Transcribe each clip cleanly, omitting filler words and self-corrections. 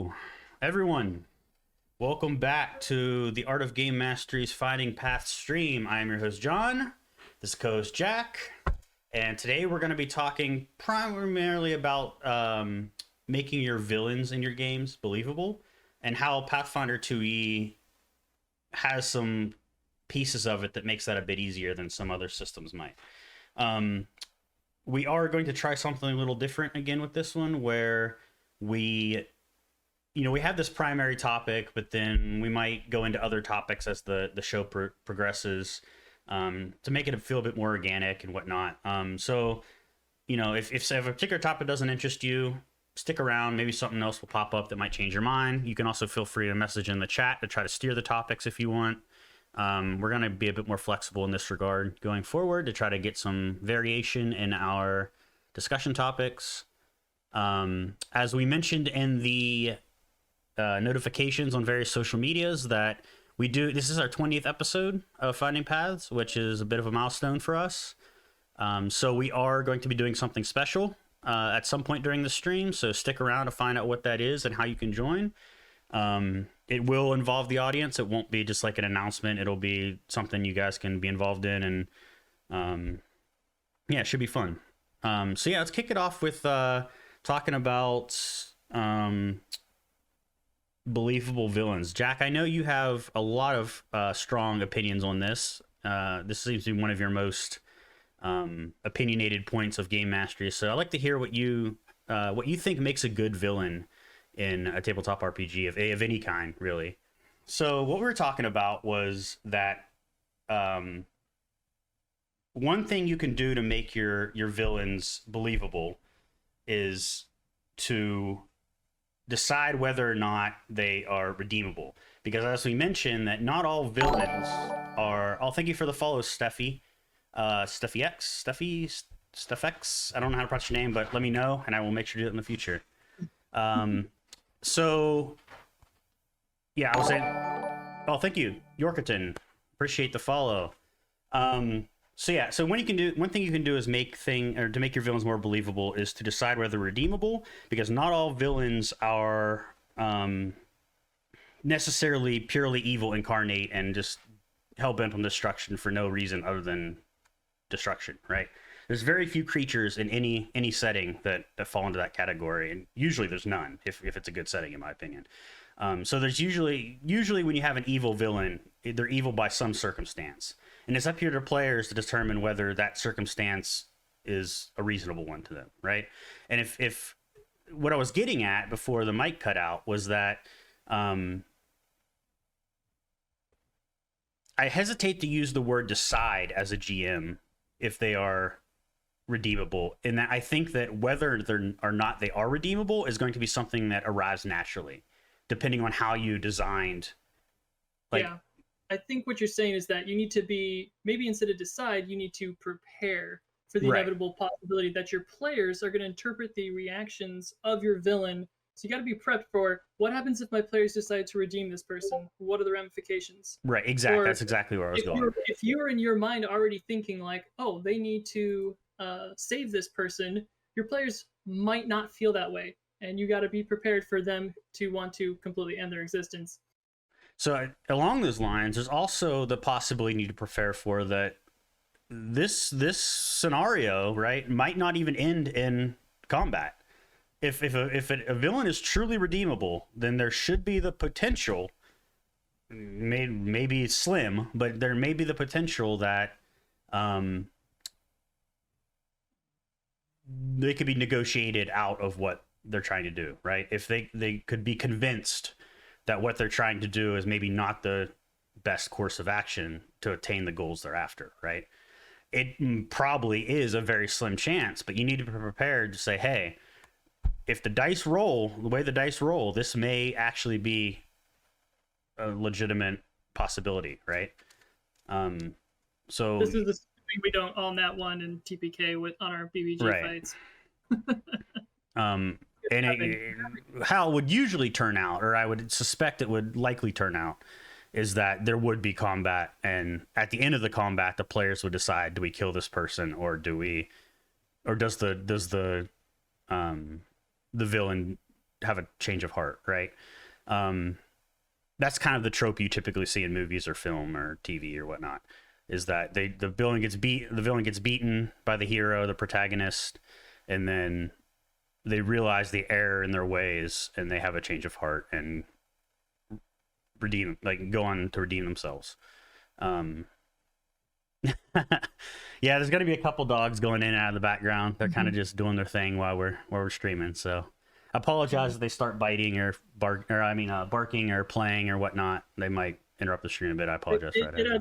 Hello, everyone. Welcome back to the Art of Game Mastery's Finding Path stream. I am your host, John. This is co-host Jack. And today we're going to be talking primarily about making your villains in your games believable and how Pathfinder 2e has some pieces of it that makes that a bit easier than some other systems might. We are going to try something a little different again with this one, where we have this primary topic, but then we might go into other topics as the show progresses, to make it feel a bit more organic and whatnot. So if a particular topic doesn't interest you, stick around. Maybe something else will pop up that might change your mind. You can also feel free to message in the chat to try to steer the topics if you want. We're going to be a bit more flexible in this regard going forward to try to get some variation in our discussion topics. As we mentioned in the notifications on various social medias, that this is our 20th episode of Finding Paths, which is a bit of a milestone for us. So we are going to be doing something special at some point during the stream, so stick around to find out what that is and how you can join. It will involve the audience. It won't be just like an announcement. It'll be something you guys can be involved in, and it should be fun. Let's kick it off with talking about believable villains. Jack, I know you have a lot of strong opinions on this. This seems to be one of your most opinionated points of game mastery. So I'd like to hear what you think makes a good villain in a tabletop RPG of any kind, really. So what we were talking about was that one thing you can do to make your villains believable is to decide whether or not they are redeemable. Because as we mentioned, that not all villains are... Oh, thank you for the follow, Steffi. Steffi, I don't know how to pronounce your name, but let me know, and I will make sure to do it in the future. I was saying... Oh, thank you, Yorkerton. Appreciate the follow. So one thing you can do is to make your villains more believable is to decide whether they're redeemable, because not all villains are necessarily purely evil incarnate and just hell-bent on destruction for no reason other than destruction, right? There's very few creatures in any setting that fall into that category, and usually there's none if it's a good setting, in my opinion. So there's usually when you have an evil villain, they're evil by some circumstance. And it's up here to players to determine whether that circumstance is a reasonable one to them, right? And if what I was getting at before the mic cut out was that I hesitate to use the word decide as a GM if they are redeemable, and that I think that whether or not they are redeemable is going to be something that arrives naturally, depending on how you designed. I think what you're saying is that you need to be, maybe instead of decide, you need to prepare for the inevitable possibility that your players are going to interpret the reactions of your villain. So you got to be prepped for what happens if my players decide to redeem this person? What are the ramifications? Right, exactly. That's exactly where I was going. If you're in your mind already thinking like, oh, they need to save this person, your players might not feel that way. And you got to be prepared for them to want to completely end their existence. So along those lines, there's also the possibility you need to prepare for that this scenario, right, might not even end in combat. If a villain is truly redeemable, then there should be the potential, maybe slim, but there may be the potential that they could be negotiated out of what they're trying to do, right? If they could be convinced that what they're trying to do is maybe not the best course of action to attain the goals they're after, right? It probably is a very slim chance, but you need to be prepared to say, hey, if the way the dice roll, this may actually be a legitimate possibility, right? So this is the thing we don't all nat one and TPK on our BBG fights. How it would usually turn out, or I would suspect it would likely turn out, is that there would be combat, and at the end of the combat, the players would decide: do we kill this person, or does the villain have a change of heart, right? That's kind of the trope you typically see in movies or film or TV or whatnot. Is that the villain gets beaten by the hero, the protagonist, and then they realize the error in their ways and they have a change of heart and go on to redeem themselves. Yeah, there's gonna be a couple dogs going in and out of the background. They're kind of just doing their thing while we're streaming. So I apologize if they start biting or barking or playing or whatnot. They might interrupt the stream a bit. I apologize for that. It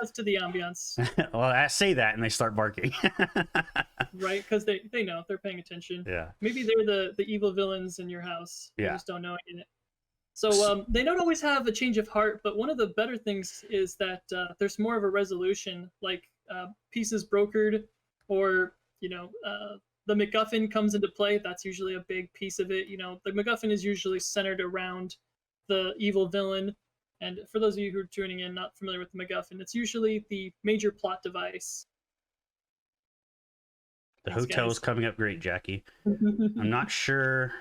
adds to the ambiance. Well, I say that and they start barking. Right, because they know, they're paying attention. Yeah. Maybe they're the evil villains in your house. Yeah. You just don't know it. So they don't always have a change of heart, but one of the better things is that there's more of a resolution, like pieces brokered, or the MacGuffin comes into play. That's usually a big piece of it. The MacGuffin is usually centered around the evil villain. And for those of you who are tuning in, not familiar with the MacGuffin, it's usually the major plot device. The hotel's coming up great, Jackie. I'm not sure.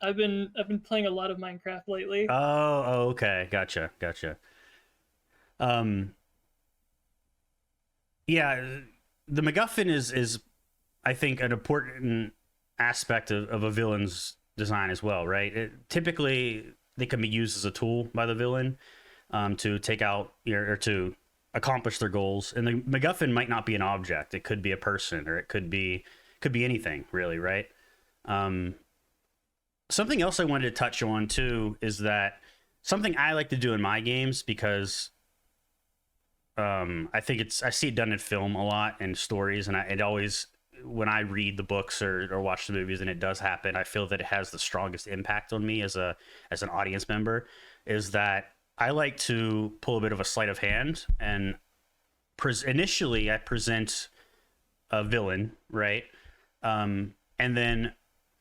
I've been playing a lot of Minecraft lately. Oh, okay, gotcha. Yeah, the MacGuffin is I think an important aspect of a villain's design as well, right? Typically, they can be used as a tool by the villain to take out or to accomplish their goals. And the MacGuffin might not be an object; it could be a person, or it could be anything, really, right? Something else I wanted to touch on too is that something I like to do in my games, because I think I see it done in film a lot and stories, and it always, when I read the books or watch the movies and it does happen, I feel that it has the strongest impact on me as an audience member, is that I like to pull a bit of a sleight of hand, and initially I present a villain, right? And then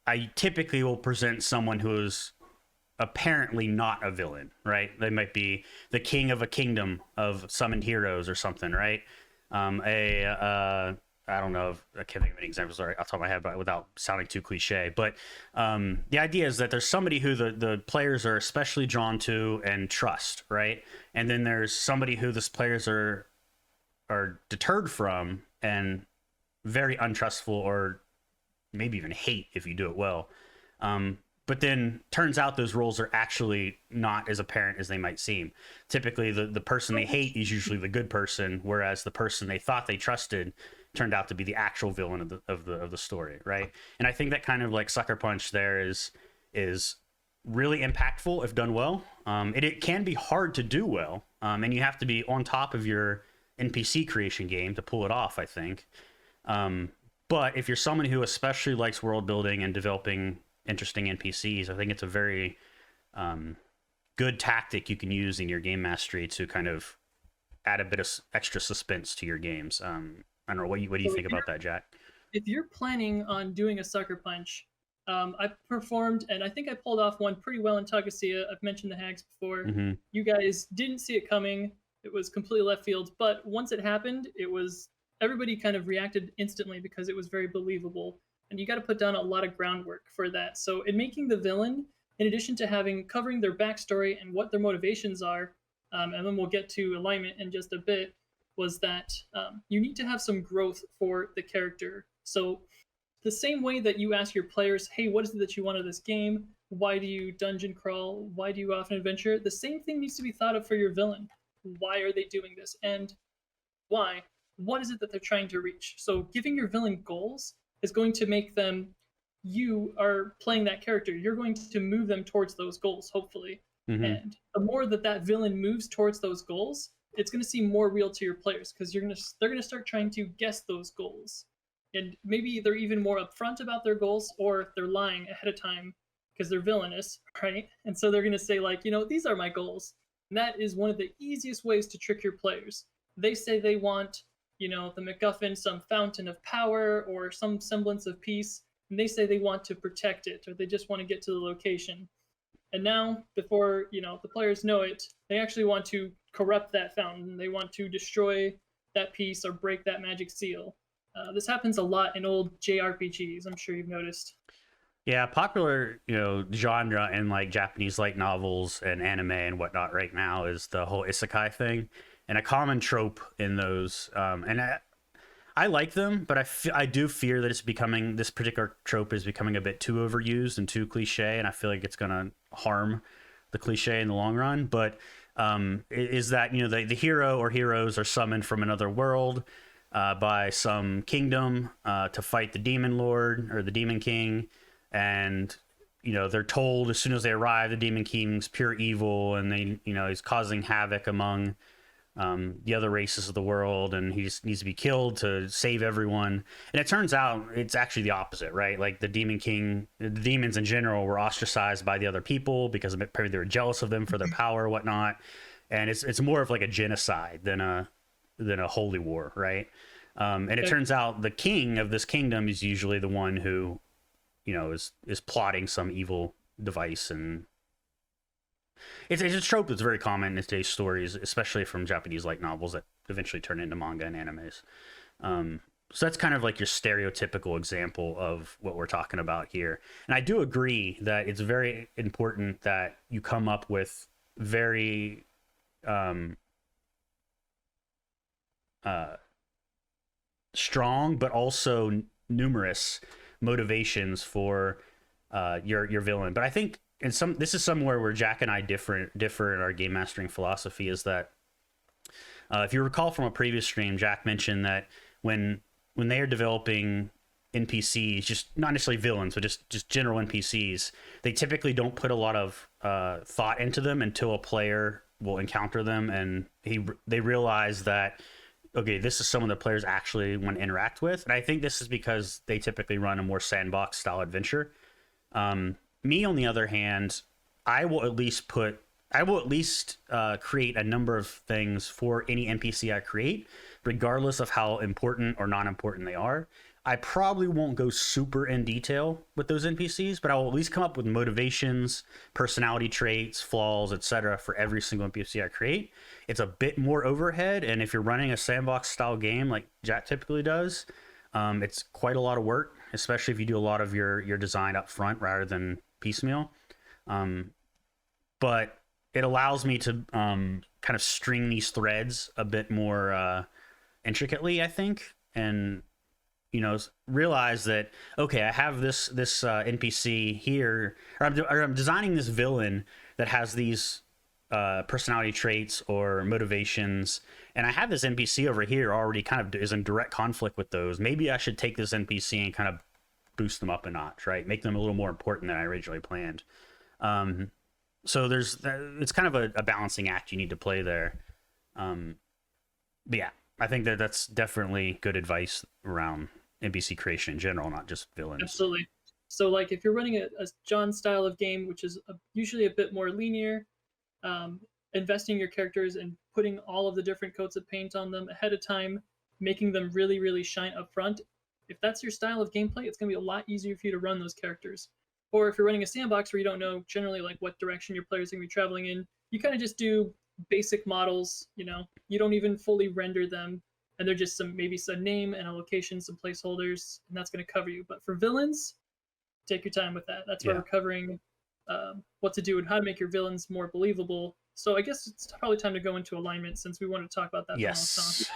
I typically will present someone who is apparently not a villain, right? They might be the king of a kingdom of summoned heroes or something, right? I don't know if I can't think of any examples off the top of my head, but without sounding too cliche. But the idea is that there's somebody who the players are especially drawn to and trust, right? And then there's somebody who the players are deterred from and very untrustful, or maybe even hate if you do it well. But then turns out those roles are actually not as apparent as they might seem. Typically, the person they hate is usually the good person, whereas the person they thought they trusted turned out to be the actual villain of the story, right? And I think that kind of like sucker punch there is really impactful if done well. It can be hard to do well, and you have to be on top of your NPC creation game to pull it off, I think. But if you're someone who especially likes world building and developing interesting NPCs, I think it's a very good tactic you can use in your game mastery to kind of add a bit of extra suspense to your games. I don't know, what do you think about that, Jack? If you're planning on doing a sucker punch, I've performed, and I think I pulled off one pretty well in Tagasia. I've mentioned the hags before. Mm-hmm. You guys didn't see it coming. It was completely left field. But once it happened, everybody kind of reacted instantly because it was very believable. And you got to put down a lot of groundwork for that. So in making the villain, in addition to covering their backstory and what their motivations are, and then we'll get to alignment in just a bit, was that you need to have some growth for the character. So the same way that you ask your players, hey, what is it that you want of this game? Why do you dungeon crawl? Why do you often adventure? The same thing needs to be thought of for your villain. Why are they doing this? And why? What is it that they're trying to reach? So giving your villain goals is going to make them, you are playing that character. You're going to move them towards those goals, hopefully. Mm-hmm. And the more that villain moves towards those goals, it's going to seem more real to your players, because they're going to start trying to guess those goals. And maybe they're even more upfront about their goals, or they're lying ahead of time because they're villainous, right? And so they're going to say, like, these are my goals. And that is one of the easiest ways to trick your players. They say they want, the MacGuffin, some fountain of power or some semblance of peace, and they say they want to protect it, or they just want to get to the location. And now, before the players know it, they actually want to corrupt that fountain. They want to destroy that piece or break that magic seal. This happens a lot in old JRPGs. I'm sure you've noticed. Yeah, popular, genre in like Japanese light novels and anime and whatnot right now is the whole isekai thing, and a common trope in those. I like them, but I do fear that this particular trope is becoming a bit too overused and too cliche, and I feel like it's going to harm the cliche in the long run. But is that the hero or heroes are summoned from another world by some kingdom to fight the demon lord or the demon king, and they're told as soon as they arrive the demon king's pure evil, and he's causing havoc among the other races of the world, and he just needs to be killed to save everyone. And it turns out it's actually the opposite, right? Like the demons in general were ostracized by the other people because maybe they were jealous of them for their power or whatnot. And it's more of like a genocide than a holy war, right? And it turns out the king of this kingdom is usually the one who, is plotting some evil device. And it's a trope that's very common in today's stories, especially from Japanese light novels that eventually turn into manga and animes. So that's kind of like your stereotypical example of what we're talking about here. And I do agree that it's very important that you come up with very strong but also numerous motivations for your villain. But I think this is somewhere where Jack and I differ in our game mastering philosophy, is that if you recall from a previous stream, Jack mentioned that when they are developing NPCs, just not necessarily villains, but just general NPCs, they typically don't put a lot of thought into them until a player will encounter them, and they realize that, okay, this is someone the players actually want to interact with. And I think this is because they typically run a more sandbox style adventure. Me, on the other hand, I will at least create a number of things for any NPC I create, regardless of how important or non-important they are. I probably won't go super in detail with those NPCs, but I will at least come up with motivations, personality traits, flaws, etc. for every single NPC I create. It's a bit more overhead, and if you're running a sandbox style game like Jack typically does, it's quite a lot of work, especially if you do a lot of your design up front rather than piecemeal. But it allows me to kind of string these threads a bit more intricately, I think, and realize that, okay, I have this NPC here, or I'm designing this villain that has these personality traits or motivations, and I have this NPC over here already kind of is in direct conflict with those. Maybe I should take this NPC and kind of boost them up a notch, right? Make them a little more important than I originally planned. So it's kind of a balancing act you need to play there. But yeah, I think that's definitely good advice around NPC creation in general, not just villains. Absolutely. So like if you're running a John style of game, which is usually a bit more linear, investing your characters and putting all of the different coats of paint on them ahead of time, making them really, really shine up front. If that's your style of gameplay, it's going to be a lot easier for you to run those characters. Or if you're running a sandbox where you don't know generally like what direction your players are going to be traveling in, you kind of just do basic models. You don't even fully render them, and they're just maybe some name and a location, some placeholders, and that's going to cover you. But for villains, take your time with that. That's why we're covering what to do and how to make your villains more believable. So I guess it's probably time to go into alignment, since we want to talk about that. Yes.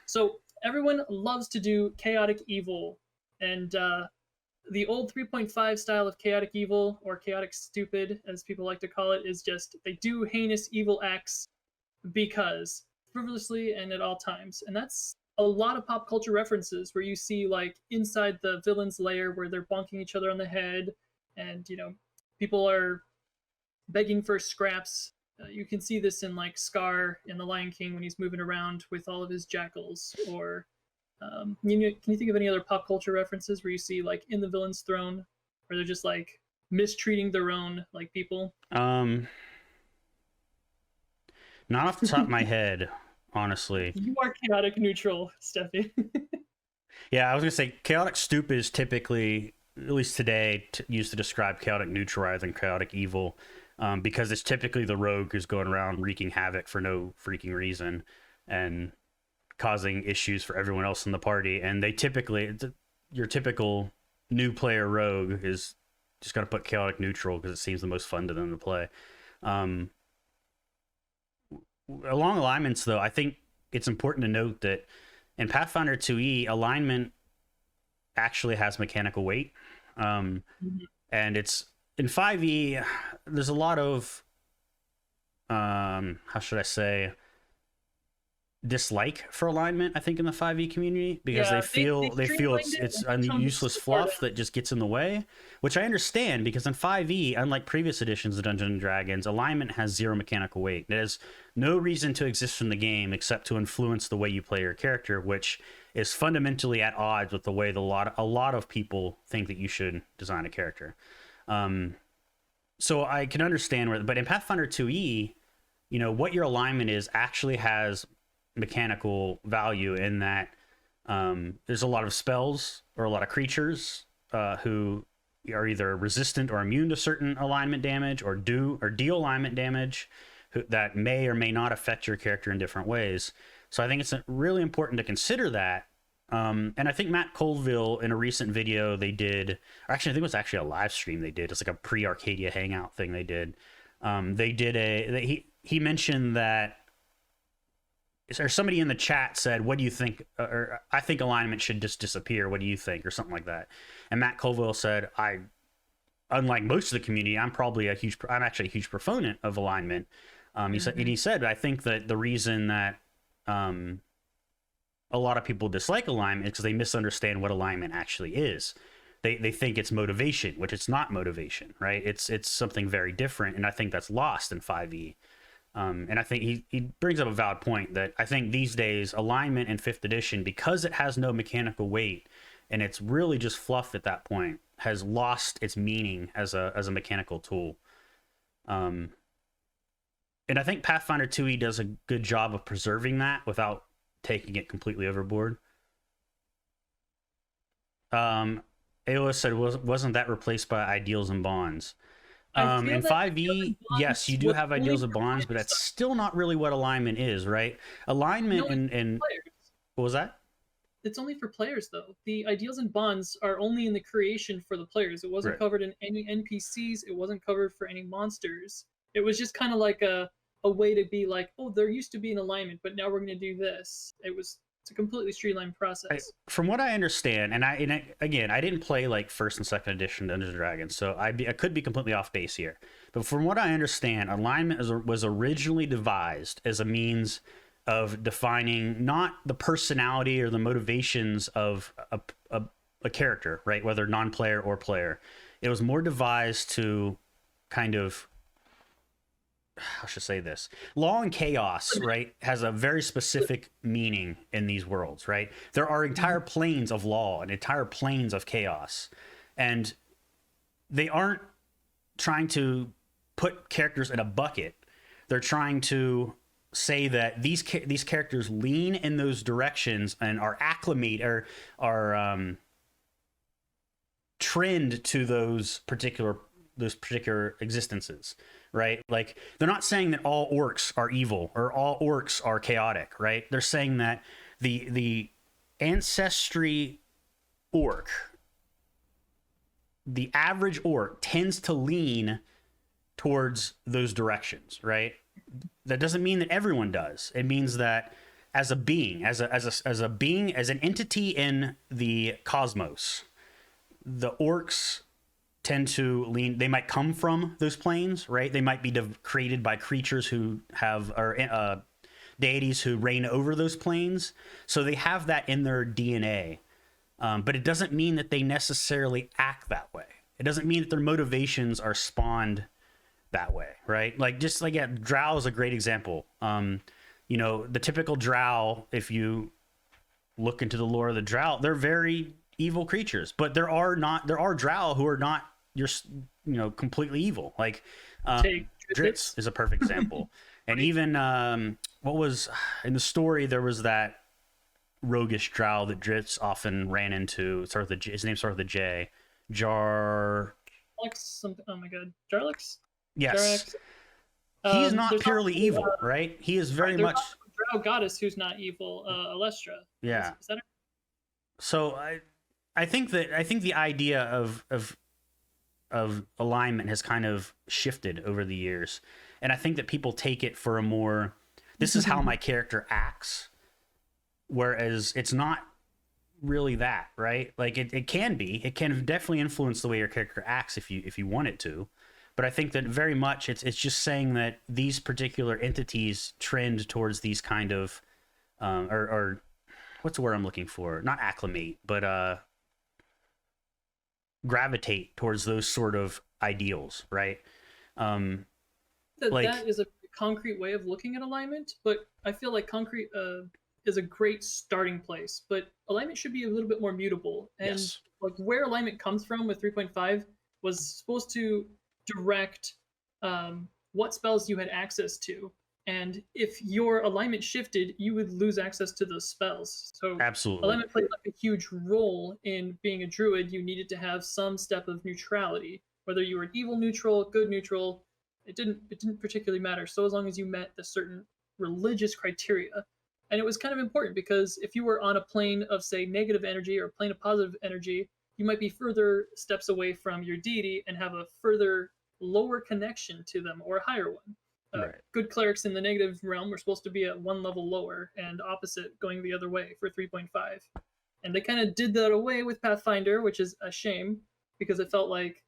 So everyone loves to do chaotic evil, and the old 3.5 style of chaotic evil, or chaotic stupid as people like to call it, is just they do heinous evil acts because frivolously and at all times. And that's a lot of pop culture references where you see like inside the villain's lair where they're bonking each other on the head, and people are begging for scraps. You can see this in like Scar in The Lion King when he's moving around with all of his jackals. Or can you think of any other pop culture references where you see like in the villain's throne where they're just like mistreating their own like people? Not off the top of my head, honestly. You are chaotic neutral, Steffi. Yeah, I was gonna say chaotic stupid is typically, at least today, used to describe chaotic neutral rather than chaotic evil, because it's typically the rogue who's going around wreaking havoc for no freaking reason and causing issues for everyone else in the party. And they typically, your typical new player rogue is just got to put chaotic neutral because it seems the most fun to them to play. Um, Along alignments, though, I think it's important to note that in Pathfinder 2e, alignment actually has mechanical weight. And it's in 5e, there's a lot of, how should I say, dislike for alignment, I think, in the 5e community, because they feel it's a useless fluff that just gets in the way, which I understand, because in 5e, unlike previous editions of Dungeons and Dragons, alignment has zero mechanical weight. It has no reason to exist in the game except to influence the way you play your character, which is fundamentally at odds with the way a lot of people think that you should design a character. So I can understand where, but in Pathfinder 2e, what your alignment is actually has mechanical value, in that there's a lot of spells or a lot of creatures who are either resistant or immune to certain alignment damage, or deal alignment damage that may or may not affect your character in different ways. So I think it's really important to consider that. And I think Matt Colville, in a recent video they did, or actually I think it was actually a live stream they did, it's like a pre-Arcadia hangout thing they did. He mentioned that, or somebody in the chat said, what do you think, or I think alignment should just disappear, what do you think, or something like that. And Matt Colville said, unlike most of the community, I'm actually a huge proponent of alignment. He said, I think that the reason that a lot of people dislike alignment is because they misunderstand what alignment actually is. They think it's motivation, which it's not motivation, right? It's something very different, and I think that's lost in 5e. And I think he brings up a valid point, that I think these days alignment in 5th edition, because it has no mechanical weight and it's really just fluff at that point, has lost its meaning as a mechanical tool. And I think Pathfinder 2e does a good job of preserving that without taking it completely overboard. Aola said, wasn't that replaced by ideals and bonds? In 5e, yes, you do have ideals of bonds, but that's still not really what alignment is, right? Alignment and what was that? It's only for players, though. The ideals and bonds are only in the creation for the players. It wasn't covered in any NPCs. It wasn't covered for any monsters. It was just kind of like a way to be like, oh, there used to be an alignment, but now we're going to do this. It's a completely streamlined process. From what I understand, and again, I didn't play like 1st and 2nd edition Dungeons and Dragons, so I could be completely off base here. But from what I understand, alignment was originally devised as a means of defining not the personality or the motivations of a character, right? Whether non-player or player. It was more devised to kind of, how should I say this? Law and chaos, right, has a very specific meaning in these worlds, right? There are entire planes of law and entire planes of chaos. And they aren't trying to put characters in a bucket. They're trying to say that these characters lean in those directions and are trend to those particular existences, right? Like, they're not saying that all orcs are evil or all orcs are chaotic, right? They're saying that the ancestry orc, the average orc, tends to lean towards those directions, right? That doesn't mean that everyone does. It means that as a being, as an entity in the cosmos, the orcs tend to lean. They might come from those planes, right? They might be created by creatures who have, or deities who reign over those planes. So they have that in their DNA. But it doesn't mean that they necessarily act that way. It doesn't mean that their motivations are spawned that way, right? Like, just like, yeah, drow is a great example. The typical drow, if you look into the lore of the drow, they're very evil creatures, but there are drow who are not completely evil. Like, Dritz is a perfect example. And even what was in the story, there was that roguish drow that Dritz often ran into. His name started with a J. Jarlix something. Oh my god, Jarlix. Yes. He's not purely evil, right? He is very much a drow goddess who's not evil. Alestra. Yeah. Is that her? So I think the idea of of alignment has kind of shifted over the years, and I think that people take it for a more, this is how my character acts, whereas it's not really that, right? Like it can be, it can definitely influence the way your character acts if you want it to, but I think that very much it's just saying that these particular entities trend towards these kind of or what's the word I'm looking for, not acclimate, but gravitate towards those sort of ideals, right? um That is a concrete way of looking at alignment, but I feel like concrete is a great starting place. But alignment should be a little bit more mutable, and yes, like where alignment comes from with 3.5 was supposed to direct what spells you had access to, and if your alignment shifted, you would lose access to those spells. So absolutely. alignment played like a huge role in being a druid. You needed to have some step of neutrality, whether you were an evil neutral, good neutral. It didn't particularly matter, so as long as you met the certain religious criteria. And it was kind of important because if you were on a plane of, say, negative energy or a plane of positive energy, you might be further steps away from your deity and have a further lower connection to them or a higher one. Right. Good clerics in the negative realm were supposed to be at one level lower, and opposite going the other way for 3.5. And they kind of did that away with Pathfinder, which is a shame because it felt like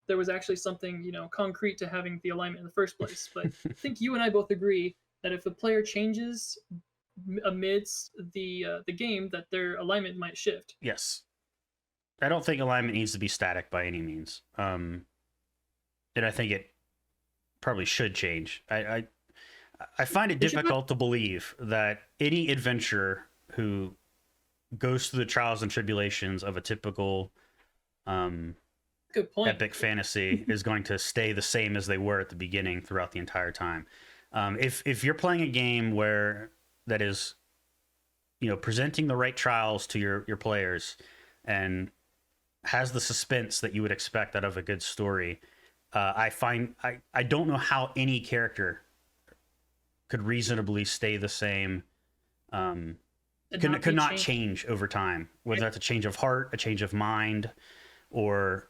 there was actually something, concrete to having the alignment in the first place. But I think you and I both agree that if a player changes amidst the game, that their alignment might shift. Yes, I don't think alignment needs to be static by any means. And I think it probably should change. I find it difficult to believe that any adventurer who goes through the trials and tribulations of a typical Good point. epic fantasy is going to stay the same as they were at the beginning throughout the entire time. If you're playing a game where that is, presenting the right trials to your players and has the suspense that you would expect out of a good story, I don't know how any character could reasonably stay the same. Could not change over time, whether that's a change of heart, a change of mind, or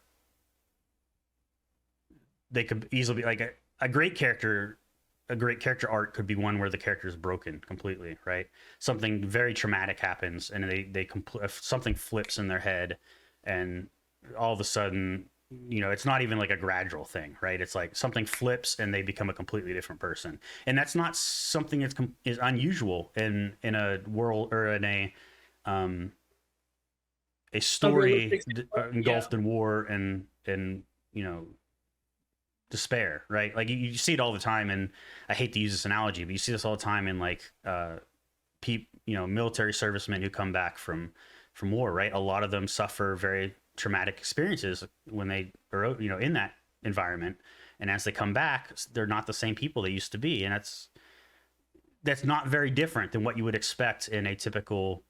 they could easily be like a great character. A great character arc could be one where the character is broken completely, right? Something very traumatic happens, and something flips in their head, and all of a sudden, it's not even like a gradual thing, right? It's like something flips and they become a completely different person, and that's not something that is unusual in a world or in a story engulfed in war and despair, right? Like you see it all the time, and I hate to use this analogy, but you see this all the time in like military servicemen who come back from war, right? A lot of them suffer very traumatic experiences when they are in that environment, and as they come back, they're not the same people they used to be, and that's not very different than what you would expect in a typical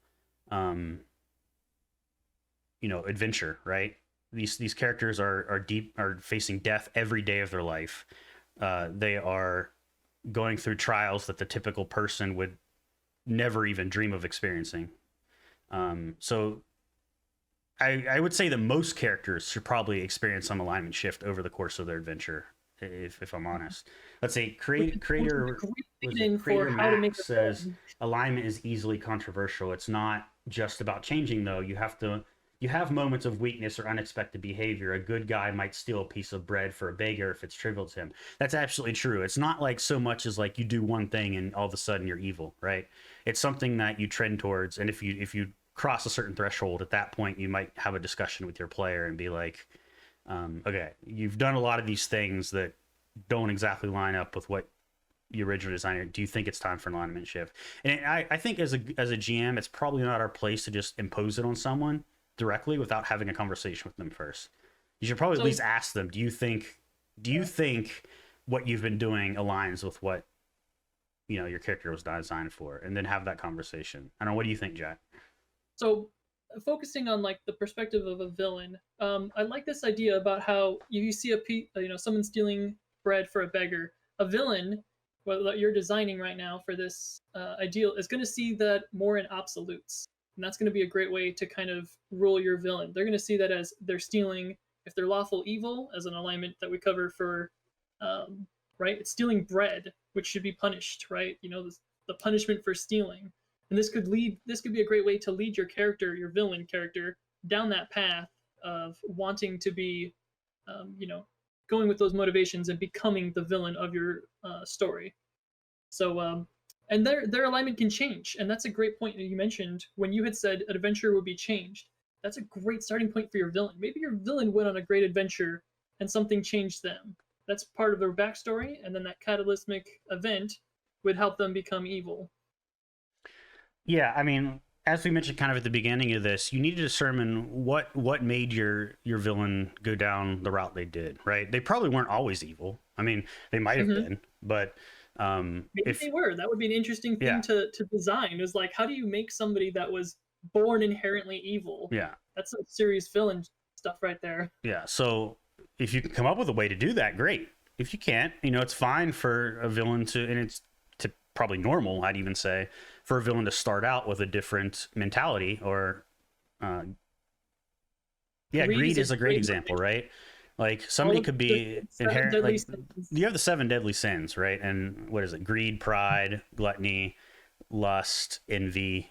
adventure, right? These characters are facing death every day of their life. They are going through trials that the typical person would never even dream of experiencing. So I would say that most characters should probably experience some alignment shift over the course of their adventure. If I'm honest, let's say creator Max says alignment is easily controversial. It's not just about changing, though. You have moments of weakness or unexpected behavior. A good guy might steal a piece of bread for a beggar if it's trivial to him. That's absolutely true. It's not like so much as like you do one thing and all of a sudden you're evil, right? It's something that you trend towards, and if you cross a certain threshold, at that point you might have a discussion with your player and be like, okay, you've done a lot of these things that don't exactly line up with what the original designer. Do you think it's time for an alignment shift? And I think as a GM, it's probably not our place to just impose it on someone directly without having a conversation with them first. You should probably at least ask them, do you think what you've been doing aligns with what your character was designed for? And then have that conversation. I don't know, what do you think, Jack? So focusing on like the perspective of a villain, I like this idea about how you see someone stealing bread for a beggar. A villain, what you're designing right now for this ideal, is going to see that more in absolutes. And that's going to be a great way to kind of rule your villain. They're going to see that as they're stealing. if they're lawful evil, as an alignment that we cover for, right, it's stealing bread, which should be punished, right? The punishment for stealing. And this could be a great way to lead your character, your villain character, down that path of wanting to be, going with those motivations and becoming the villain of your story. So, and their alignment can change, and that's a great point that you mentioned when you had said an adventure would be changed. That's a great starting point for your villain. Maybe your villain went on a great adventure and something changed them. That's part of their backstory, and then that cataclysmic event would help them become evil. Yeah, I mean, as we mentioned kind of at the beginning of this, you need to determine what made your villain go down the route they did, right? They probably weren't always evil. I mean, they might have been, but maybe they were. That would be an interesting thing to design. Is like, how do you make somebody that was born inherently evil? Yeah, that's some serious villain stuff right there. Yeah, so if you can come up with a way to do that, great. If you can't, it's fine for a villain to, and it's probably normal, I'd even say, for a villain to start out with a different mentality. Or greed is a great example, right? Like somebody could be inherent. Like, you have the 7 deadly sins, right? And what is it? Greed, pride, gluttony, lust, envy.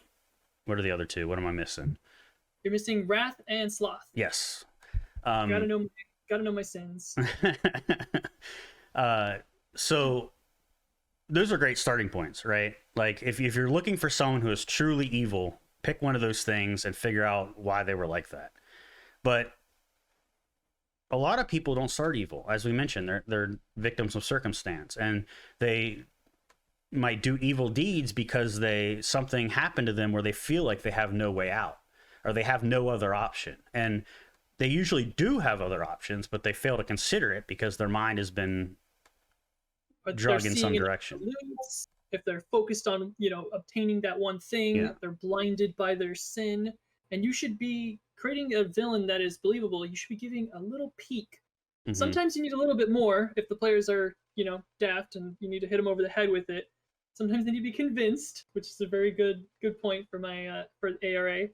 What are the other 2? What am I missing? You're missing wrath and sloth. Yes. Gotta know my sins. So those are great starting points, right? Like if you're looking for someone who is truly evil, pick one of those things and figure out why they were like that. But a lot of people don't start evil. As we mentioned, they're victims of circumstance, and they might do evil deeds because something happened to them where they feel like they have no way out, or they have no other option. And they usually do have other options, but they fail to consider it because their mind has been drug in some direction. If they're focused on, obtaining that one thing, they're blinded by their sin. And you should be creating a villain that is believable. You should be giving a little peek. Mm-hmm. Sometimes you need a little bit more if the players are, daft and you need to hit them over the head with it. Sometimes they need to be convinced, which is a very good point for my for ARA.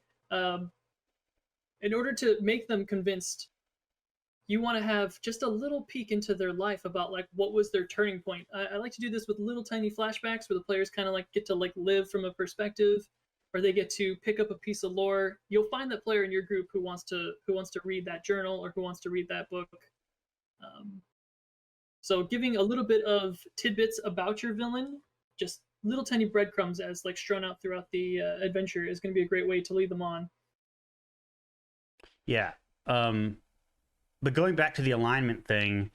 In order to make them convinced, you want to have just a little peek into their life about like what was their turning point. I like to do this with little tiny flashbacks where the players kind of like get to like live from a perspective, or they get to pick up a piece of lore. You'll find that player in your group who wants to read that journal or who wants to read that book. So giving a little bit of tidbits about your villain, just little tiny breadcrumbs as like strewn out throughout the adventure, is going to be a great way to lead them on. Yeah. But going back to the alignment thing,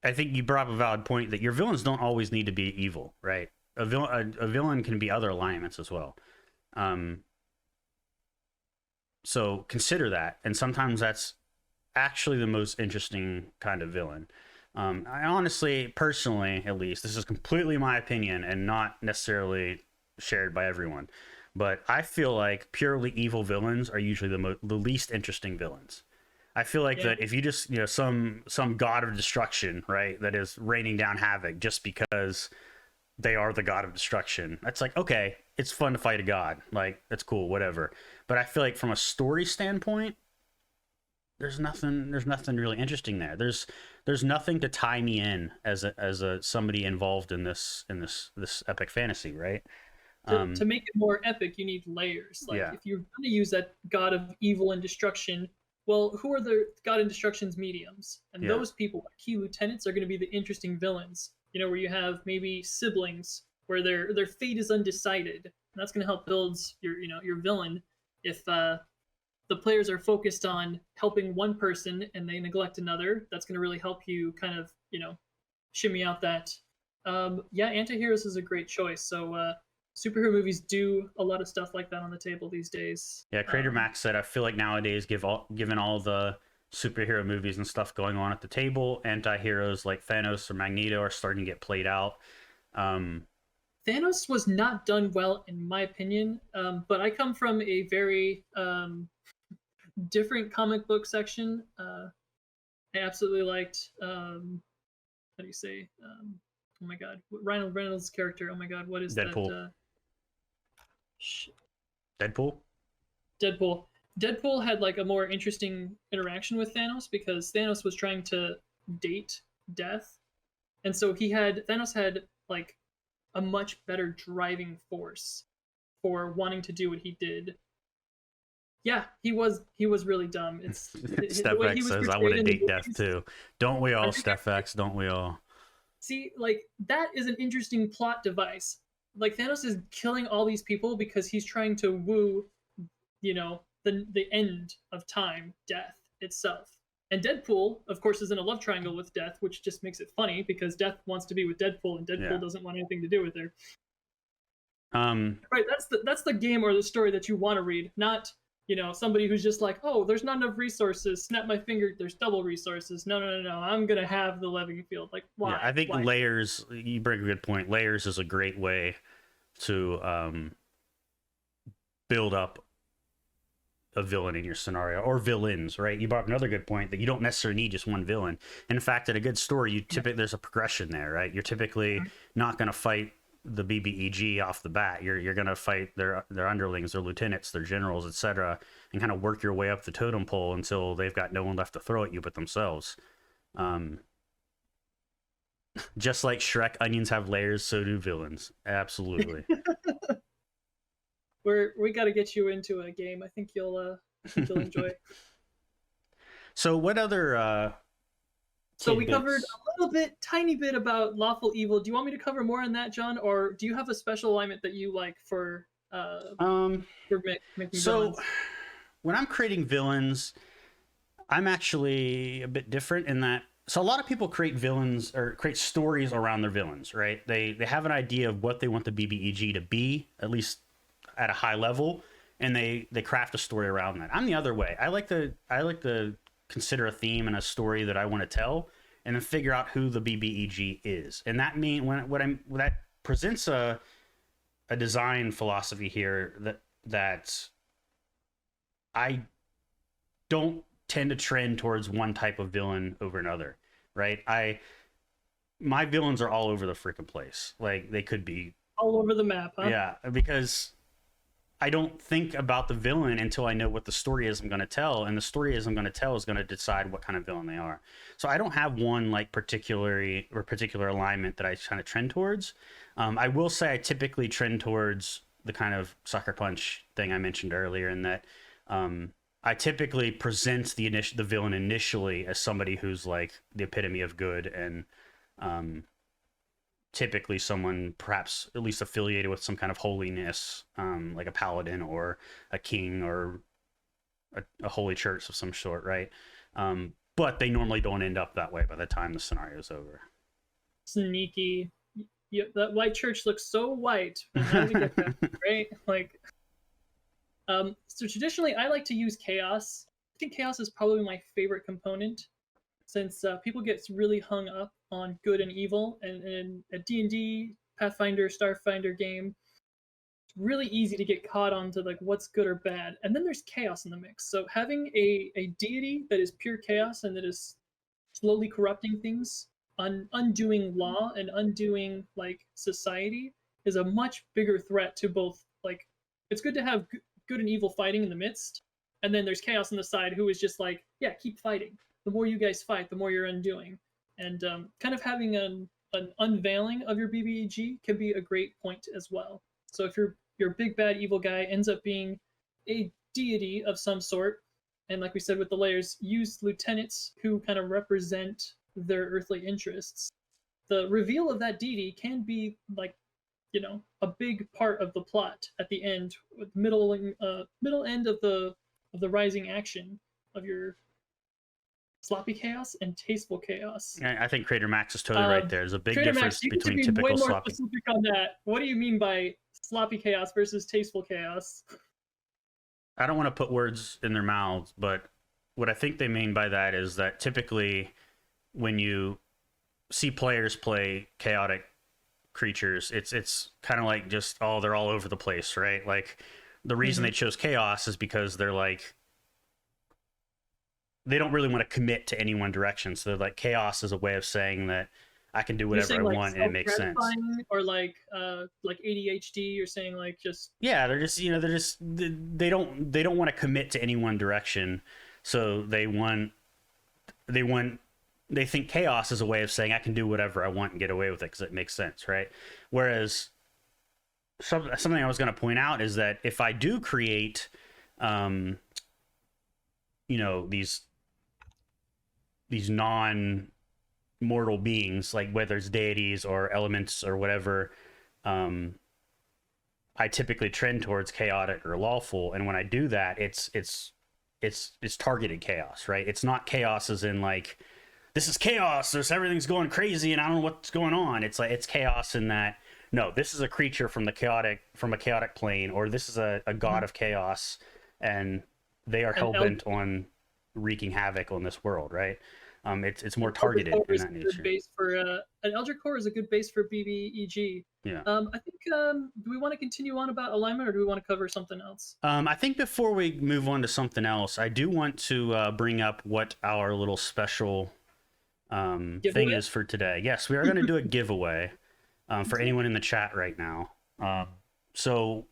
I think you brought up a valid point that your villains don't always need to be evil, right? A villain can be other alignments as well. So consider that, and sometimes that's actually the most interesting kind of villain. I honestly, personally, at least, this is completely my opinion and not necessarily shared by everyone, but I feel like purely evil villains are usually the least interesting villains. I feel like that if you just, some god of destruction, right, that is raining down havoc just because they are the god of destruction, that's like, okay, it's fun to fight a god, like, that's cool, whatever. But I feel like from a story standpoint, there's nothing really interesting there. There's nothing to tie me in as a somebody involved in this epic fantasy, right? To make it more epic, you need layers. Like if you're going to use that god of evil and destruction, well, who are the god and destruction's mediums? And those people, like key lieutenants, are going to be the interesting villains. Where you have maybe siblings where their fate is undecided. And that's going to help build your villain. If the players are focused on helping one person and they neglect another, that's going to really help you kind of shimmy out that. Antiheroes is a great choice. So superhero movies do a lot of stuff like that on the table these days. Yeah, Creator Max said, I feel like nowadays, given all the superhero movies and stuff going on at the table, anti-heroes like Thanos or Magneto are starting to get played out. Thanos was not done well, in my opinion, but I come from a very different comic book section. I absolutely liked, how do you say, oh my god, Ryan Reynolds' character, oh my god, what is Deadpool. that? Deadpool. Deadpool had like a more interesting interaction with Thanos because Thanos was trying to date Death, and so Thanos had like a much better driving force for wanting to do what he did. Yeah, he was really dumb. It's the Steph way he X was says, "I portrayed want to in the date death movies. too." Don't we I all, think Steph X? Don't we all? see, like that is an interesting plot device. Like Thanos is killing all these people because he's trying to woo, the end of time, death itself. And Deadpool, of course, is in a love triangle with Death, which just makes it funny because Death wants to be with Deadpool, and Deadpool Yeah. doesn't want anything to do with her. Um, Right, that's the game or the story that you want to read, not somebody who's just like, oh, there's not enough resources. Snap my finger, there's double resources. No, no, no, no. I'm gonna have the leveling field. Like, why? yeah, I think Why? layers. You bring a good point. Layers is a great way to build up a villain in your scenario, or villains, right? You brought up another good point that you don't necessarily need just one villain. And in fact, in a good story, there's a progression there, right? You're typically not going to fight the BBEG off the bat. You're going to fight their underlings, their lieutenants, their generals, etc., and kind of work your way up the totem pole until they've got no one left to throw at you but themselves. Just like Shrek, onions have layers, so do villains. Absolutely. We got to get you into a game. I think you'll enjoy. So what other So we covered a tiny bit about lawful evil. Do you want me to cover more on that, John, or do you have a special alignment that you like for making villains? When I'm creating villains, I'm actually a bit different in that. So a lot of people create villains or create stories around their villains, right? They have an idea of what they want the BBEG to be, at least at a high level, and they craft a story around that. I'm the other way. I like to consider a theme and a story that I want to tell, and then figure out who the BBEG is. And that that presents a design philosophy here that I don't tend to trend towards one type of villain over another, right? My villains are all over the freaking place. Like, they could be all over the map, huh? Yeah, because I don't think about the villain until I know what the story is I'm going to tell, and the story I'm going to tell is going to decide what kind of villain they are. So I don't have one like particular alignment that I kind of trend towards. I will say I typically trend towards the kind of sucker punch thing I mentioned earlier, in that I typically present the villain initially as somebody who's like the epitome of good, and typically someone perhaps at least affiliated with some kind of holiness, like a paladin or a king or a holy church of some sort, right? But they normally don't end up that way by the time the scenario is over. Sneaky. Yeah, that white church looks so white. How did we get that? Right? Like, so traditionally, I like to use chaos. I think chaos is probably my favorite component, since people get really hung up on good and evil, and in a D&D, Pathfinder, Starfinder game, it's really easy to get caught onto like what's good or bad, and then there's chaos in the mix. So having a deity that is pure chaos and that is slowly corrupting things, undoing law and undoing like society, is a much bigger threat to both. Like, it's good to have good and evil fighting in the midst, and then there's chaos on the side who is just like, yeah, keep fighting. The more you guys fight, the more you're undoing. And kind of having an unveiling of your BBEG can be a great point as well. So if your big bad evil guy ends up being a deity of some sort, and like we said with the layers, use lieutenants who kind of represent their earthly interests, the reveal of that deity can be like, a big part of the plot at the end, middle end of the rising action of your sloppy chaos and tasteful chaos. I think Crater Max is totally right there. There's a big Crater difference Max, between you typical way more sloppy. specific on that. What do you mean by sloppy chaos versus tasteful chaos? I don't want to put words in their mouths, but what I think they mean by that is that typically when you see players play chaotic creatures, it's kind of like just, oh, they're all over the place, right? Like, the reason they chose chaos is because they're like, they don't really want to commit to any one direction. So they're like, chaos is a way of saying that I can do You're whatever I saying like want and it makes sense. self-gratifying or like ADHD. You're saying like just Yeah, they're just they don't want to commit to any one direction, so they think chaos is a way of saying I can do whatever I want and get away with it because it makes sense, right? Whereas something I was going to point out is that if I do create, these non-mortal beings, like whether it's deities or elements or whatever, I typically trend towards chaotic or lawful, and when I do that, it's targeted chaos, right? It's not chaos as in like this is chaos, there's everything's going crazy and I don't know what's going on. It's like it's chaos in that no, this is a creature from a chaotic plane, or this is a god of chaos, and they are hell bent on wreaking havoc on this world, right? It's more targeted in that nature. An Eldritch Core is a good base for BBEG. Yeah. I think do we want to continue on about alignment, or do we want to cover something else? I think before we move on to something else, I do want to bring up what our little special thing is for today. Yes, we are going to do a giveaway for anyone in the chat right now. So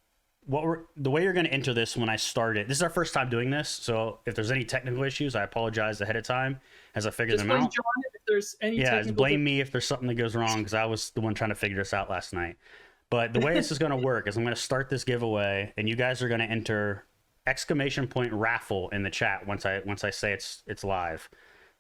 the way you're going to enter this when I start it, this is our first time doing this, so if there's any technical issues, I apologize ahead of time as I figure them out. John, if there's any blame me if there's something that goes wrong, because I was the one trying to figure this out last night. But the way this is going to work is I'm going to start this giveaway, and you guys are going to enter !raffle in the chat once I say it's live.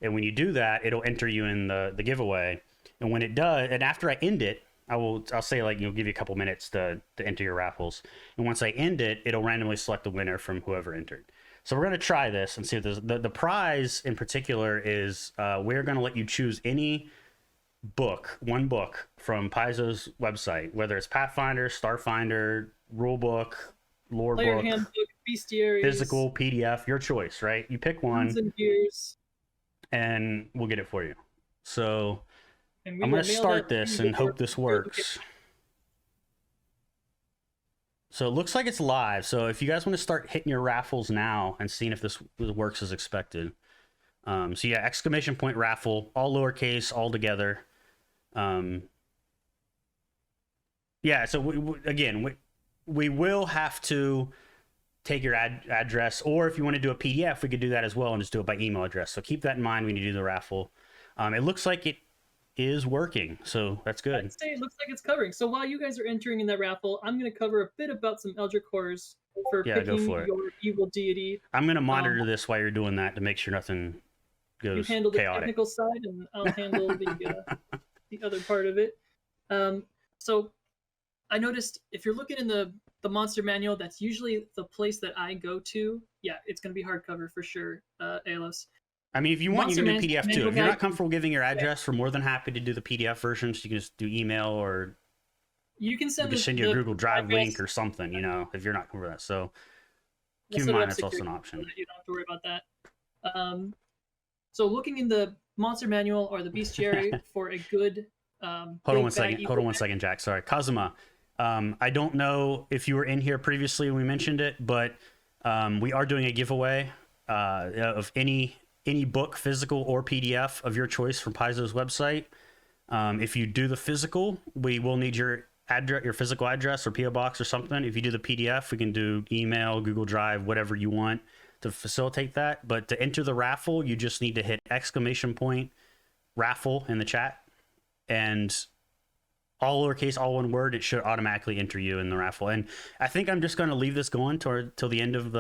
And when you do that, it'll enter you in the giveaway. And when it does, and after I end it, I'll say like give you a couple minutes to enter your raffles. And once I end it, it'll randomly select the winner from whoever entered. So we're going to try this and see if the prize in particular is we're going to let you choose any one book from Paizo's website, whether it's Pathfinder, Starfinder, Rulebook, Lore Player Book, Handbook, Bestiaries, physical, PDF, your choice, right? You pick one, and Gears, and we'll get it for you. So I'm going to start this and hope this works. So it looks like it's live. So if you guys want to start hitting your raffles now and seeing if this works as expected. So yeah, !raffle, all lowercase, all together. Yeah, so we will have to take your address, or if you want to do a PDF, we could do that as well and just do it by email address. So keep that in mind when you do the raffle. It looks like it is working, so that's good. I'd say it looks like it's covering. So while you guys are entering in that raffle, I'm going to cover a bit about some Eldritch Cores for picking your evil deity. I'm going to monitor this while you're doing that to make sure nothing goes you handle chaotic. The technical side, and I'll handle the other part of it. So I noticed if you're looking in the monster manual, that's usually the place that I go to. Yeah, it's going to be hardcover for sure, Alos. I mean, if you want, you can do PDF too. If you're not comfortable giving your address, we're more than happy to do the PDF version. So you can just do email, or you can send you a Google Drive link or something. If you're not comfortable with that. So keep in mind that's also an option. You don't have to worry about that. So looking in the monster manual or the bestiary for a good. Hold on one second, Jack. Sorry, Kazuma. I don't know if you were in here previously when we mentioned it, but we are doing a giveaway of any book, physical or PDF of your choice from Paizo's website. If you do the physical, we will need your address, your physical address or PO box or something. If you do the PDF, we can do email, Google Drive, whatever you want to facilitate that. But to enter the raffle, you just need to hit !raffle in the chat, and all lowercase, all one word. It should automatically enter you in the raffle. And I think I'm just going to leave this going till the end of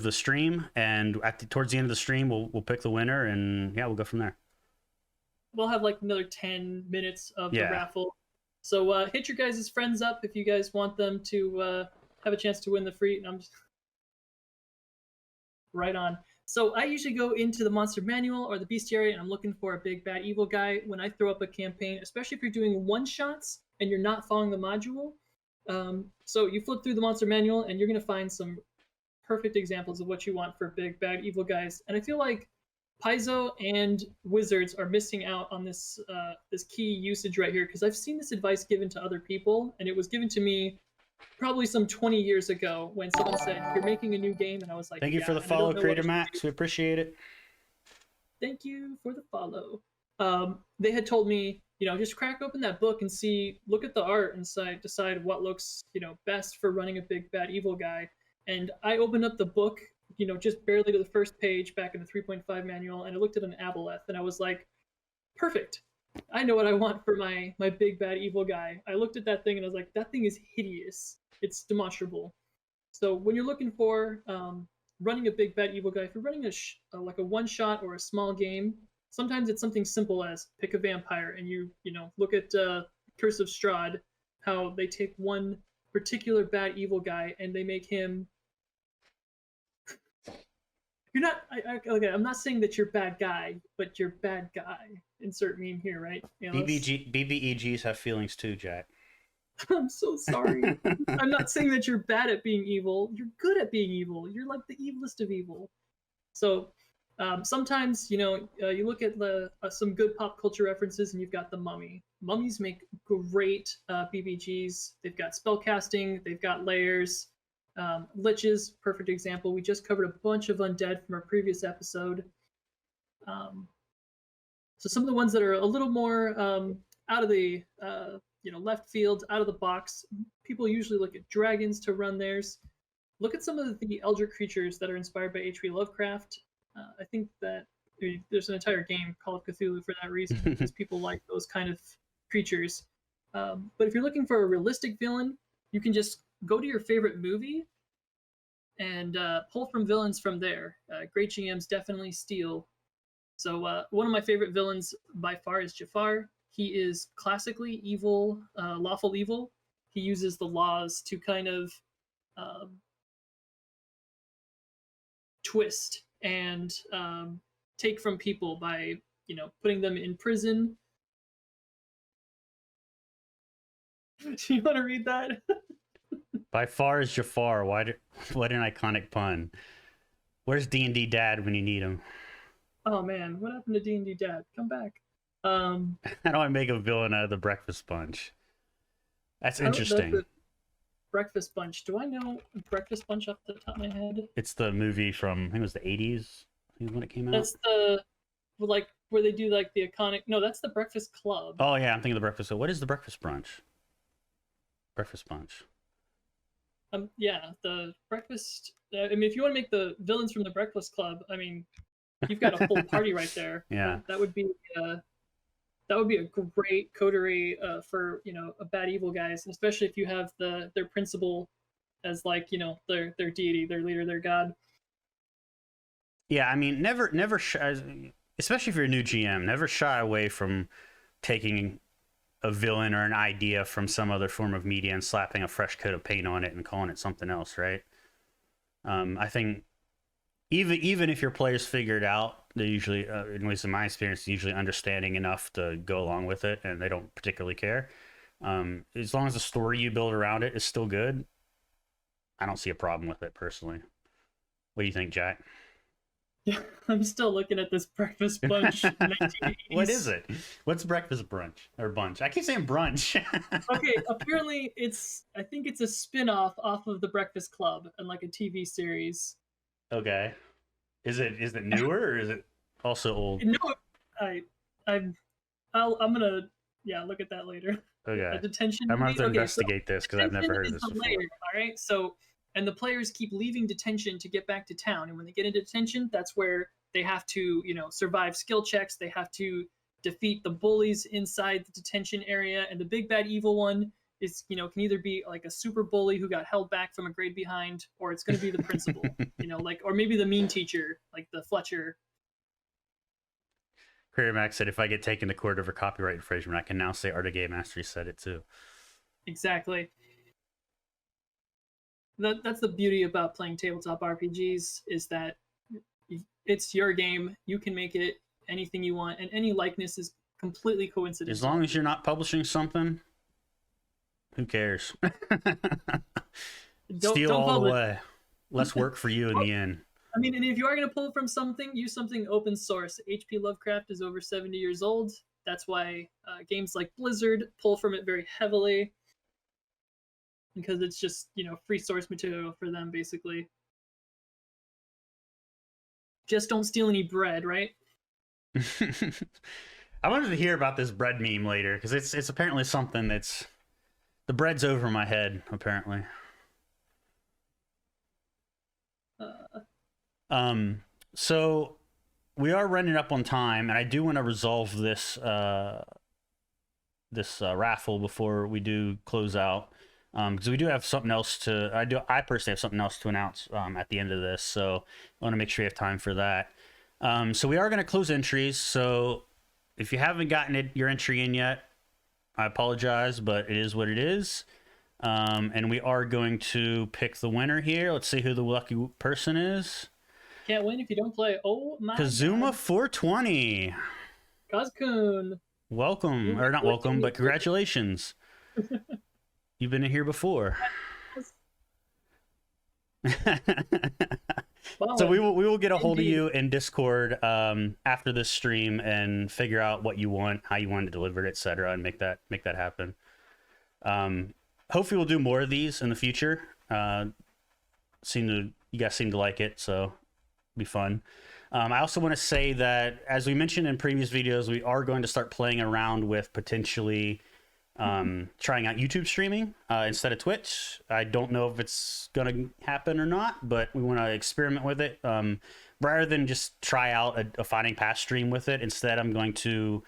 the stream, and towards the end of the stream we'll pick the winner, and yeah, we'll go from there. We'll have like another 10 minutes of the raffle, so hit your guys' friends up if you guys want them to have a chance to win the free. I'm just right on. So I usually go into the monster manual or the bestiary, and I'm looking for a big bad evil guy when I throw up a campaign, especially if you're doing one shots and you're not following the module. So you flip through the monster manual and you're going to find some perfect examples of what you want for big bad evil guys. And I feel like Paizo and Wizards are missing out on this key usage right here, because I've seen this advice given to other people, and it was given to me probably some 20 years ago when someone said, you're making a new game, and I was like, thank you for the follow, Creator Max. We appreciate it. Thank you for the follow. They had told me, just crack open that book and look at the art and decide what looks, best for running a big bad evil guy. And I opened up the book, just barely to the first page back in the 3.5 manual, and I looked at an aboleth, and I was like, perfect. I know what I want for my big bad evil guy. I looked at that thing and I was like, that thing is hideous. It's demonstrable. So when you're looking for running a big bad evil guy, if you're running like a one shot or a small game, sometimes it's something simple as pick a vampire and look at Curse of Strahd, how they take one particular bad evil guy and they make him. You're not okay. I'm not saying that you're bad guy, but you're bad guy. Insert meme here, right? BBEGs have feelings too, Jack. I'm so sorry. I'm not saying that you're bad at being evil. You're good at being evil. You're like the evilest of evil. So sometimes, you look at some good pop culture references and you've got the Mummy. Mummies make great BBGs. They've got spell casting. They've got layers. Liches, perfect example. We just covered a bunch of undead from our previous episode. So some of the ones that are a little more out of the left field, out of the box, people usually look at dragons to run theirs. Look at some of the eldritch creatures that are inspired by H.P. Lovecraft. I think that there's an entire game, Call of Cthulhu, for that reason, because people like those kind of creatures. But if you're looking for a realistic villain, you can just go to your favorite movie and pull from villains from there. Great GMs definitely steal. So one of my favorite villains by far is Jafar. He is classically evil, lawful evil. He uses the laws to kind of twist and take from people by, putting them in prison. Do you want to read that? By far is Jafar. What an iconic pun. Where's D&D Dad when you need him? Oh man, what happened to D&D Dad? Come back. How do I make a villain out of the Breakfast Bunch? That's interesting. The Breakfast Bunch. Do I know Breakfast Bunch off the top of my head? It's the movie from, I think it was the 80s, I think when it came out. That's the, like, where they do, like, the iconic... No, that's the Breakfast Club. Oh, yeah, I'm thinking of the Breakfast... So what is the Breakfast Brunch? Breakfast Bunch. Yeah, the Breakfast... I mean, if you want to make the villains from the Breakfast Club, I mean, you've got a full party right there. Yeah. That would be a great coterie for, a bad evil guys, especially if you have their principal as, like, their deity, their leader, their god. Yeah, I mean, never shy, especially if you're a new GM, never shy away from taking a villain or an idea from some other form of media and slapping a fresh coat of paint on it and calling it something else, right? I think even if your players figure it out, they're usually, at least in my experience, usually understanding enough to go along with it, and they don't particularly care. As long as the story you build around it is still good, I don't see a problem with it personally. What do you think, Jack? Yeah, I'm still looking at this Breakfast Bunch 1980s. What is it? What's Breakfast Brunch or Bunch? I keep saying brunch. Okay, apparently I think it's a spin-off off of the Breakfast Club and like a TV series. Okay. Is it newer or is it also old? No, I'm gonna look at that later. Okay. Detention. I'm gonna have to investigate this because I've never heard of this before. Layer, all right, so and the players keep leaving detention to get back to town, and when they get into detention, that's where they have to survive skill checks. They have to defeat the bullies inside the detention area, and the big bad evil one is can either be like a super bully who got held back from a grade behind, or it's going to be the principal, or maybe the mean teacher, like the Fletcher. Career Max said, if I get taken to court over copyright infringement, I can now say Art of Game Mastery said it too. Exactly. That's the beauty about playing tabletop RPGs, is that it's your game. You can make it anything you want, and any likeness is completely coincidental. As long as you're not publishing something, who cares? Steal all the way. Less work for you in the end. I mean, and if you are going to pull from something, use something open source. H.P. Lovecraft is over 70 years old. That's why games like Blizzard pull from it very heavily, because it's just, free source material for them, basically. Just don't steal any bread, right? I wanted to hear about this bread meme later because it's apparently something that's the bread's over my head apparently. Uh, So we are running up on time, and I do want to resolve this raffle before we do close out. Because we do have something else to. I personally have something else to announce at the end of this, so I want to make sure you have time for that. So we are going to close entries. So if you haven't gotten your entry in yet, I apologize, but it is what it is. And we are going to pick the winner here. Let's see who the lucky person is. can't win if you don't play. Oh my Kazuma God. 420. Kazkun. Welcome, or not welcome, but congratulations. You've been in here before. So we will get a hold of you in Discord after this stream and figure out what you want, how you want it delivered, etc., and make that happen. Hopefully we'll do more of these in the future. You guys seem to like it, so it'll be fun. I also want to say that, as we mentioned in previous videos, we are going to start playing around with potentially trying out YouTube streaming instead of Twitch. I don't know if it's going to happen or not, but we want to experiment with it. Rather than just try out a Fighting Pass stream with it, instead I'm going to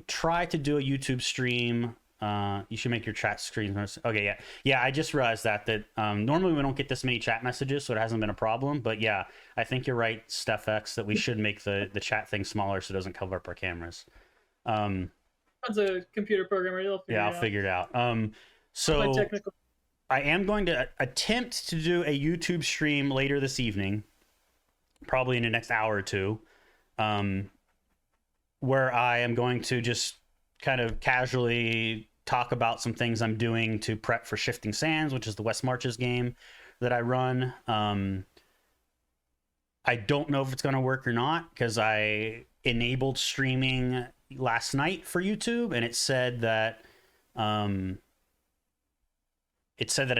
try to do a YouTube stream. You should make your chat screens. Okay, yeah. I just realized that normally we don't get this many chat messages, so it hasn't been a problem. But yeah, I think you're right, StephX, that we should make the chat thing smaller so it doesn't cover up our cameras. That's a computer programmer. I'll figure it out. So I am going to attempt to do a YouTube stream later this evening, probably in the next hour or two, where I am going to just kind of casually talk about some things I'm doing to prep for Shifting Sands, which is the West Marches game that I run. I don't know if it's going to work or not because I enabled streaming last night for YouTube, and it said that I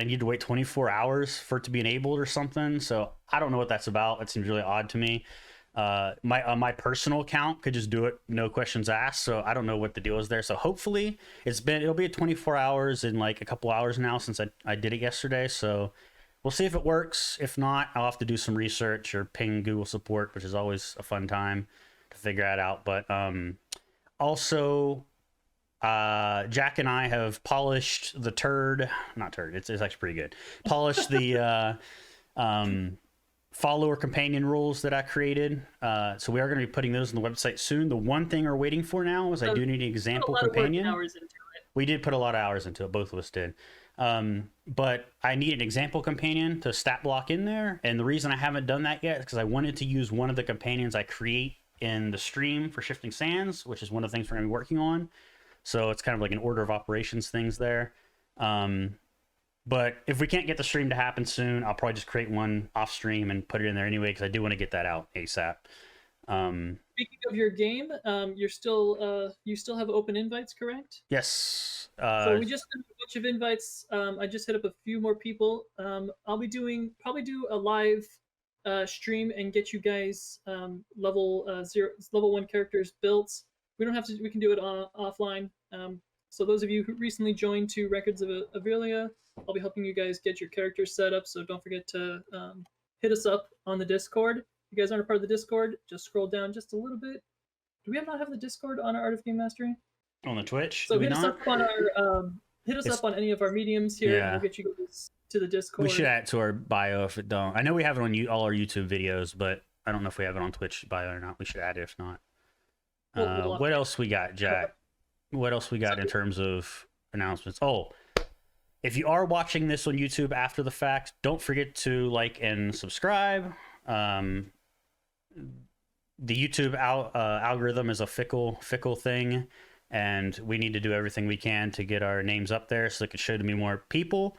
need to wait 24 hours for it to be enabled or something. So I don't know what that's about. It seems really odd to me. My personal account could just do it, no questions asked. So I don't know what the deal is there. So hopefully it'll be at 24 hours in like a couple hours now since I did it yesterday. So we'll see if it works. If not, I'll have to do some research or ping Google support, which is always a fun time to figure that out. But also, Jack and I have polished the it's actually pretty good. Polished the follower companion rules that I created. So we are going to be putting those on the website soon. The one thing we're waiting for now is I do need an example companion. We did put a lot of hours into it. Both of us did. But I need an example companion to stat block in there. And the reason I haven't done that yet is because I wanted to use one of the companions I create in the stream for Shifting Sands, which is one of the things we're going to be working on. So it's kind of like an order of operations things there. But if we can't get the stream to happen soon, I'll probably just create one off stream and put it in there anyway, because I do want to get that out ASAP. Speaking of your game, you still have open invites, correct? Yes. So we just did a bunch of invites. I just hit up a few more people. I'll be probably do a live stream and get you guys level 1 characters built. We don't have to. We can do it offline. So those of you who recently joined to Records of Avelia, I'll be helping you guys get your characters set up. So don't forget to hit us up on the Discord. If you guys aren't a part of the Discord, just scroll down just a little bit. Do we not have the Discord on our Art of Game Mastery? On the Twitch? So hit us up on our up on any of our mediums here, and we'll get you guys to the Discord. We should add it to our bio if it don't. I know we have it on all our YouTube videos, but I don't know if we have it on Twitch bio or not. We should add it if not. What else we got, Jack? What else we got in terms of announcements? Oh, if you are watching this on YouTube after the fact, don't forget to like and subscribe. The YouTube algorithm is a fickle thing, and we need to do everything we can to get our names up there so it can show to me more people.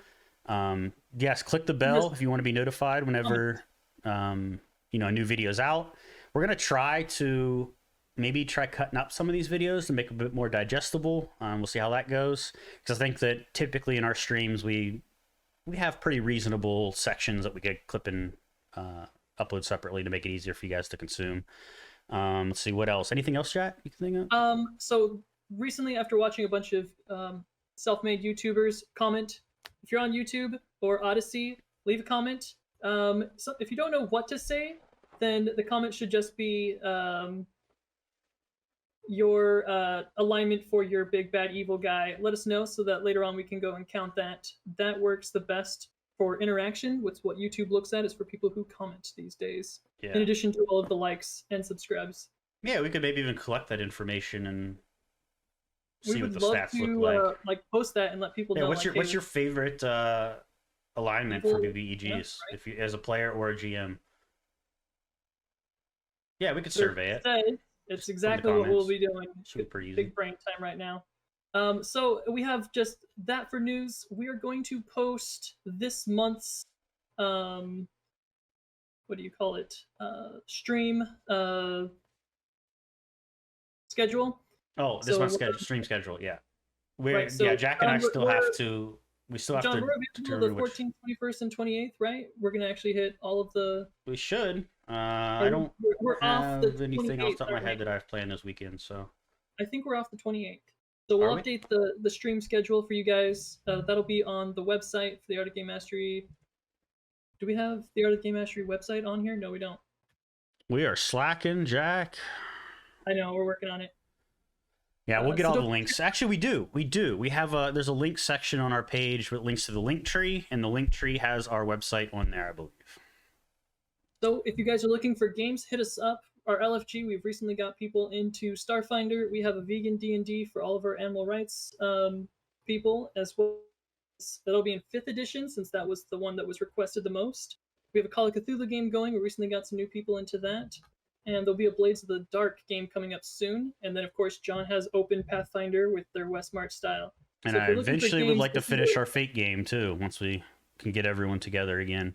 Yes, click the bell if you want to be notified whenever a new video is out. We're gonna try cutting up some of these videos to make them a bit more digestible. We'll see how that goes, because I think that typically in our streams we have pretty reasonable sections that we could clip and upload separately to make it easier for you guys to consume. Let's see what else. Anything else, chat? You can think of? So recently, after watching a bunch of self-made YouTubers comment, if you're on YouTube or Odyssey, leave a comment. So if you don't know what to say, then the comment should just be your alignment for your big bad evil guy. Let us know so that later on we can go and count that. That works the best for interaction. What's what YouTube looks at is for people who comment these days. Yeah. In addition to all of the likes and subscribes. Yeah, we could maybe even collect that information and We see what would the love stats to look like. post that and let people Yeah, know. what's like, your favorite alignment for BBEGs, yeah, right? if you as a player or a GM? Yeah, we could survey it. It's exactly what we'll be doing. Should be pretty easy. Big brain time right now. So we have just that for news. We are going to post this month's what do you call it? Stream schedule. Oh, this So month's we're- stream schedule. Yeah, we're Right, so, yeah. Jack and I John, still have to. We still have John, to we're available determine the which 14th, 21st, and 28th, right? We're gonna actually hit all of the. we should. I don't We're off have the anything off the 28th, top of my aren't head we? that I've planned this weekend. So I think we're off the 28th. So we'll Are we? update the stream schedule for you guys. That'll be on the website for the Art of Game Mastery. Do we have the Art of Game Mastery website on here? No, we don't. we are slacking, Jack. I know, we're working on it. Yeah, we'll get so all the don't- links. Actually, we do. We do. We have a there's a link section on our page with links to the link tree, and the link tree has our website on there, I believe. So if you guys are looking for games, hit us up. Our LFG, we've recently got people into Starfinder. We have a vegan D&D for all of our animal rights people, as well. That'll be in 5th edition, since that was the one that was requested the most. We have a Call of Cthulhu game going. We recently got some new people into that. And there'll be a Blades of the Dark game coming up soon. And then, of course, John has Open Pathfinder with their Westmarch style. And So if I you're looking for eventually would games like to that finish you- our Fate game too, once we can get everyone together again.